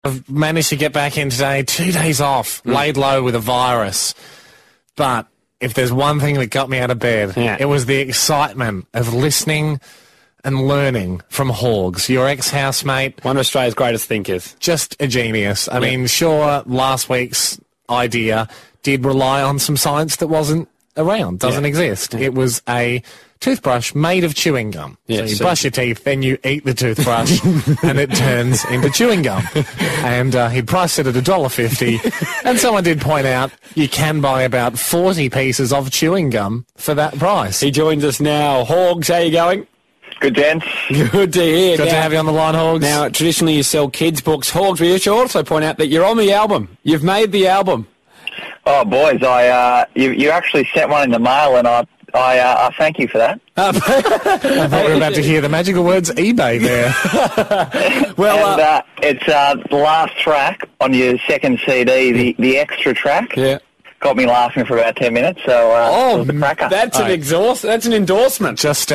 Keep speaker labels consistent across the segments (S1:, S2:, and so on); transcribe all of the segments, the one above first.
S1: I've managed to get back in today, 2 days off, laid low with a virus. But if there's one thing that got me out of bed, it was the excitement of listening and learning from Horgs, your ex-housemate.
S2: One of Australia's greatest thinkers.
S1: Just a genius. I mean, sure, last week's idea did rely on some science that wasn't around, doesn't exist. It was a toothbrush made of chewing gum. So you brush your teeth, then you eat the toothbrush, and it turns into chewing gum. And he priced it at $1.50. And someone did point out you can buy about 40 pieces of chewing gum for that price.
S2: He joins us now. Horgs, how you going?
S3: Good, gents.
S2: Good to hear.
S1: Good to have you on the line, Horgs.
S2: Now, traditionally you sell kids' books. Horgs, we should also point out that you're on the album. You've made the album.
S3: Oh, boys, you actually sent one in the mail, and I thank you for that.
S1: I thought we were about to hear the magical words eBay there.
S3: Well, it's the last track on your second CD, the extra track.
S2: Yeah.
S3: Got me laughing for about 10 minutes, so it was a cracker.
S2: That's an endorsement.
S1: Just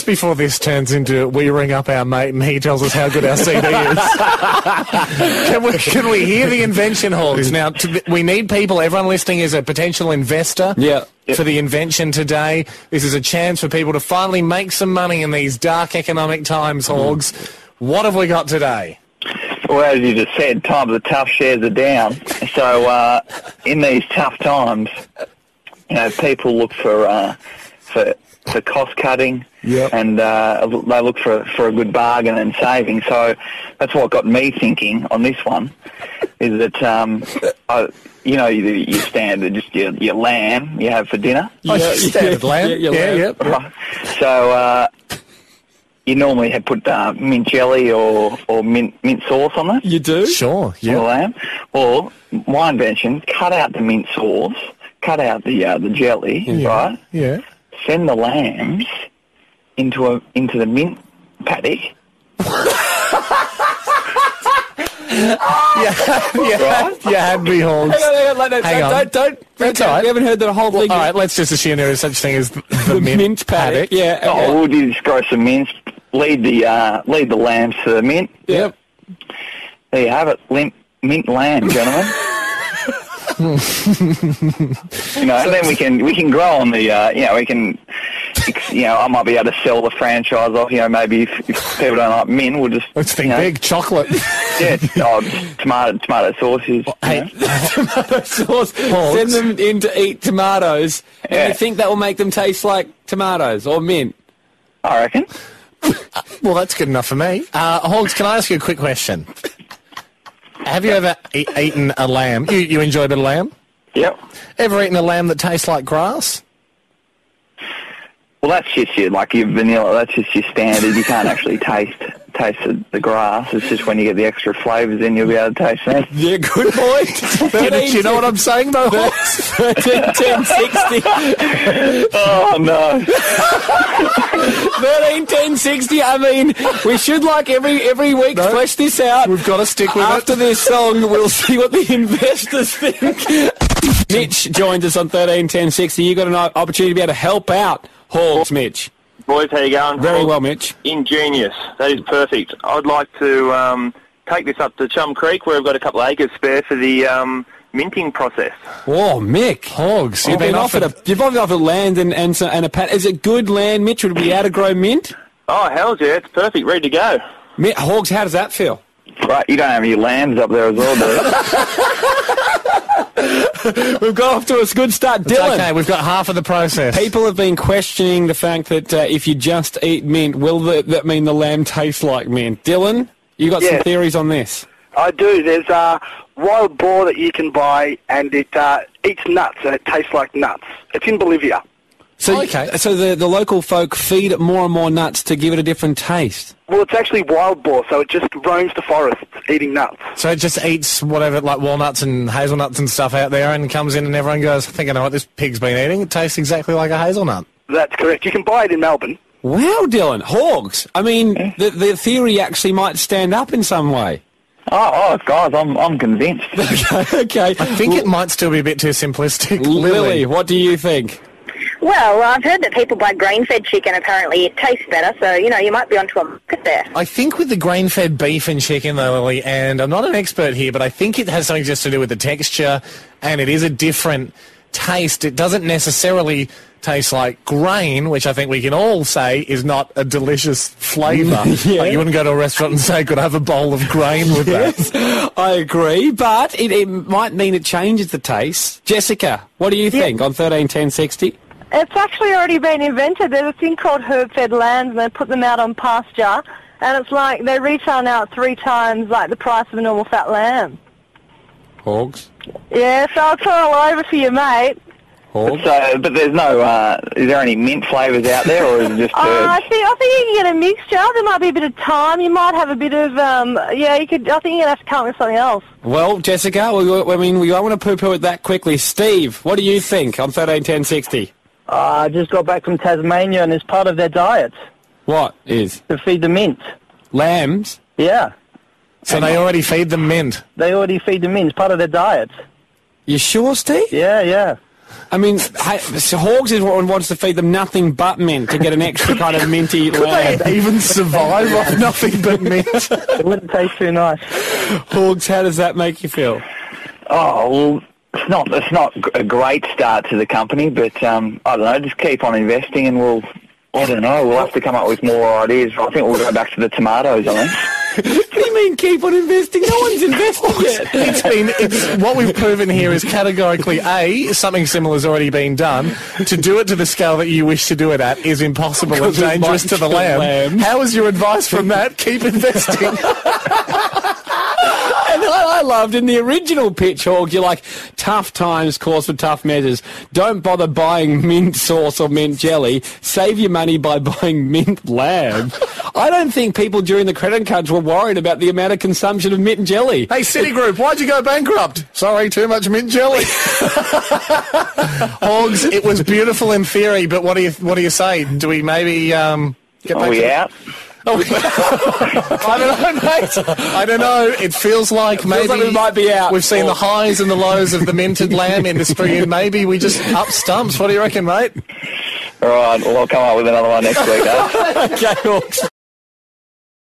S1: before this turns into we ring up our mate and he tells us how good our CD is. Can we hear the invention, Horgs? Now, we need people. Everyone listening is a potential investor.
S2: Yeah.
S1: For the invention today. This is a chance for people to finally make some money in these dark economic times, Horgs. What have we got today?
S3: Well, as you just said, times are tough, shares are down. So in these tough times, people look for cost cutting, and they look for a good bargain and saving. So that's what got me thinking on this one, is that your standard, just your lamb you have for dinner.
S1: Standard lamb. Yeah.
S3: Right. So you normally have put mint jelly or mint sauce on that.
S2: You do?
S1: Sure,
S3: yeah. On the lamb. Or my invention, cut out the mint sauce, cut out the jelly, right?
S1: Yeah.
S3: Send the lambs into the mint paddock.
S1: Right? You had me, Horgs. Hang on.
S2: Don't.
S1: That's all right.
S2: We haven't heard the whole thing.
S1: All right, let's just assume there is such thing as the mint paddock.
S2: Yeah.
S3: Oh, we'll just grow some mints. Lead the lambs to the mint.
S2: Yep.
S3: There you have it. Mint lamb, gentlemen. And then we can grow on the we can I might be able to sell the franchise off. Maybe if people don't like mint, we'll just
S1: let's think big chocolate.
S3: Yeah, tomato sauces.
S2: Tomato sauce. Send them in to eat tomatoes, and you think that will make them taste like tomatoes or mint?
S3: I reckon.
S1: Well, that's good enough for me. Horgs, can I ask you a quick question? Have you ever eaten a lamb? You enjoy a bit of lamb?
S3: Yep.
S1: Ever eaten a lamb that tastes like grass?
S3: Well, that's just your vanilla. That's just your standard. You can't actually taste the grass. It's just when you get the extra flavours in, you'll be able to taste that.
S2: Yeah, good point.
S1: You know what I'm saying, though, Horgs?
S2: 13, 10, 60.
S3: Oh, no.
S2: 13, 10, 60. I mean, we should, every week, flesh this out.
S1: We've got to stick with
S2: After this song, we'll see what the investors think. Mitch joins us on 13, 10, 60. You got an opportunity to be able to help out Horgs, Mitch.
S4: Boys, how you going?
S2: Very well, Mitch.
S4: Ingenious. That is perfect. I'd like to take this up to Chum Creek, where we've got a couple of acres spare for the minting process.
S2: Oh, Mick.
S1: Horgs,
S2: you've been offered land and a pat. Is it good land, Mitch? Would we be able to grow mint?
S4: Oh, hell yeah. It's perfect. Ready to go.
S2: Horgs, how does that feel?
S3: Right, you don't have any lambs up there as well, do
S2: you? We've got off to a good start. Dylan.
S1: Okay, we've got half of the process.
S2: People have been questioning the fact that if you just eat mint, will that mean the lamb tastes like mint? Dylan, you got some theories on this?
S5: I do. There's a wild boar that you can buy, and it eats nuts, and it tastes like nuts. It's in Bolivia.
S2: So, so the local folk feed it more and more nuts to give it a different taste?
S5: Well, it's actually wild boar, so it just roams the forests eating nuts.
S1: So it just eats whatever, like walnuts and hazelnuts and stuff out there, and comes in and everyone goes, I think I know what this pig's been eating. It tastes exactly like a hazelnut.
S5: That's correct. You can buy it in Melbourne.
S2: Wow, Dylan. Horgs. I mean, the theory actually might stand up in some way.
S3: Oh, guys, I'm convinced.
S2: Okay.
S1: I think it might still be a bit too simplistic.
S2: Lily, what do you think?
S6: Well, I've heard that people buy grain-fed chicken, apparently it tastes better, so, you might be onto a market there.
S1: I think with the grain-fed beef and chicken, though, Lily, and I'm not an expert here, but I think it has something just to do with the texture, and it is a different taste. It doesn't necessarily taste like grain, which I think we can all say is not a delicious flavour.
S2: Yeah.
S1: Like you wouldn't go to a restaurant and say, could I have a bowl of grain with that?
S2: I agree, but it might mean it changes the taste. Jessica, what do you think on 131060?
S7: It's actually already been invented. There's a thing called herb-fed lambs, and they put them out on pasture, and it's like they retail now at 3 times like the price of a normal fat lamb.
S2: Horgs?
S7: Yeah, so I'll throw all over for you, mate.
S2: Horgs?
S3: So, but there's no, is there any mint flavours out there, or is it just herbs?
S7: I think you can get a mixture. There might be a bit of thyme. You might have a bit of, I think you're going to have to come up with something else.
S2: Well, Jessica, we don't want to poo-poo it that quickly. Steve, what do you think on 131060?
S8: I just got back from Tasmania, and it's part of their diet
S2: What is?
S8: to feed the mint.
S2: Lambs?
S8: Yeah,
S1: So they already feed them mint.
S8: they already feed the mint. It's part of their diet.
S2: You sure, Steve?
S8: Yeah.
S2: I mean, so Horgs is one wants to feed them nothing but mint to get an extra kind of minty lamb.
S1: They even survive off nothing but mint.
S8: It wouldn't taste too nice.
S2: Horgs, how does that make you feel?
S3: Oh, well, it's not a great start to the company, but I don't know, just keep on investing and we'll have to come up with more ideas. I think we'll go back to the tomatoes, I think.
S2: What do you mean keep on investing? No one's invested yet.
S1: What we've proven here is categorically, A, something similar has already been done. To do it to the scale that you wish to do it at is impossible and
S2: Because it
S1: dangerous
S2: might
S1: to the
S2: kill
S1: lamb.
S2: lambs.
S1: How is your advice from that? Keep investing.
S2: And I loved in the original pitch, Horgs, you're like, tough times calls for tough measures. Don't bother buying mint sauce or mint jelly. Save your money by buying mint lamb. I don't think people during the credit crunch were worried about the amount of consumption of mint jelly.
S1: Hey, Citigroup, why'd you go bankrupt? Sorry, too much mint jelly. Horgs, it was beautiful in theory, but what do you say? Do we maybe get back
S3: Are we
S1: to
S3: out?
S1: I don't know, mate. I don't know. It feels like maybe
S2: like we might be out.
S1: We've seen the highs and the lows of the minted lamb industry, and maybe we just up stumps. What do you reckon, mate?
S3: All right, well, I'll come up with another one next week, eh?
S2: Okay, Horgs.